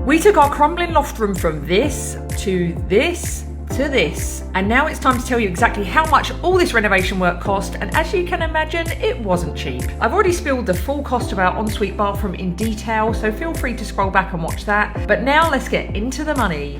We took our crumbling loft room from this to this to this, and now it's time to tell you exactly how much all this renovation work cost, and as you can imagine, it wasn't cheap. I've already spilled the full cost of our ensuite bathroom in detail, so feel free to scroll back and watch that. But now let's get into the money.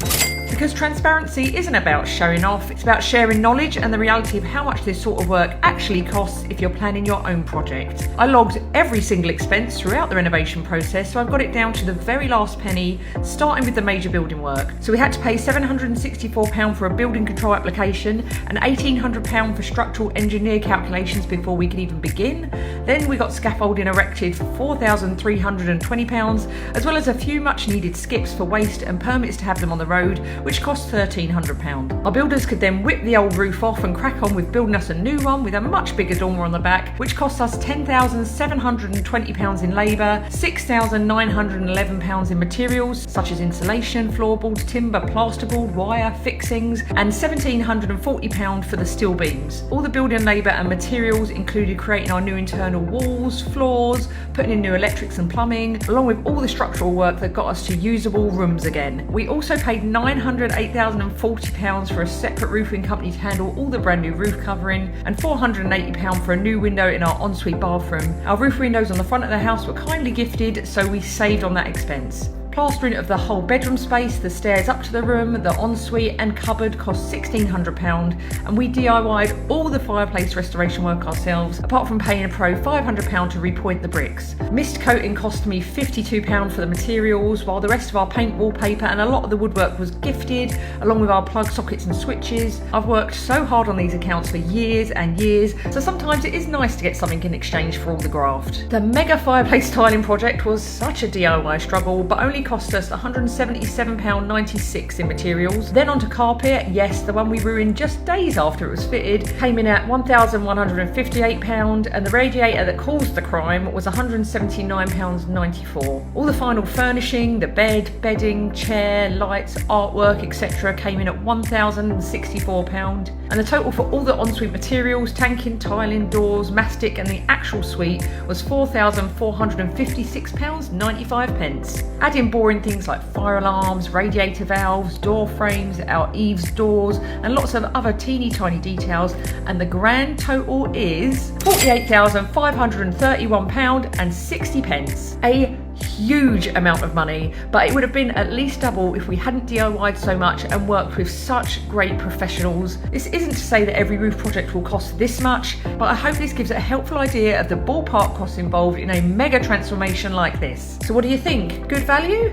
Because transparency isn't about showing off, it's about sharing knowledge and the reality of how much this sort of work actually costs if you're planning your own project. I logged every single expense throughout the renovation process, so I've got it down to the very last penny, starting with the major building work. So we had to pay £764 for a building control application and £1,800 for structural engineer calculations before we could even begin. Then we got scaffolding erected for £4,320, as well as a few much needed skips for waste and permits to have them on the road, which cost £1,300. Our builders could then whip the old roof off and crack on with building us a new one with a much bigger dormer on the back, which cost us £10,720 in labour, £6,911 in materials such as insulation, floorboards, timber, plasterboard, wire, fixings, and £1,740 for the steel beams. All the building labour and materials included creating our new internal walls, floors, putting in new electrics and plumbing, along with all the structural work that got us to usable rooms again. We also paid £908,040 for a separate roofing company to handle all the brand new roof covering, and £480 for a new window in our ensuite bathroom. Our roof windows on the front of the house were kindly gifted, so we saved on that expense. Plastering of the whole bedroom space, the stairs up to the room, the ensuite and cupboard cost £1,600, and we DIY'd all the fireplace restoration work ourselves, apart from paying a pro £500 to repoint the bricks. Mist coating cost me £52 for the materials, while the rest of our paint, wallpaper and a lot of the woodwork was gifted, along with our plug sockets and switches. I've worked so hard on these accounts for years and years, so sometimes it is nice to get something in exchange for all the graft. The mega fireplace tiling project was such a DIY struggle, but only cost us £177.96 in materials. Then onto carpet, yes, the one we ruined just days after it was fitted, came in at £1,158, and the radiator that caused the crime was £179.94. All the final furnishing, the bed, bedding, chair, lights, artwork, etc. came in at £1,064, and the total for all the ensuite materials, tanking, tiling, doors, mastic and the actual suite was £4,456.95. Add in boring things like fire alarms, radiator valves, door frames, our eaves doors and lots of other teeny tiny details, and the grand total is £48,531.60. A huge amount of money, but it would have been at least double if we hadn't DIY'd so much and worked with such great professionals. This isn't to say that every roof project will cost this much, but I hope this gives a helpful idea of the ballpark costs involved in a mega transformation like this. So what do you think? Good value?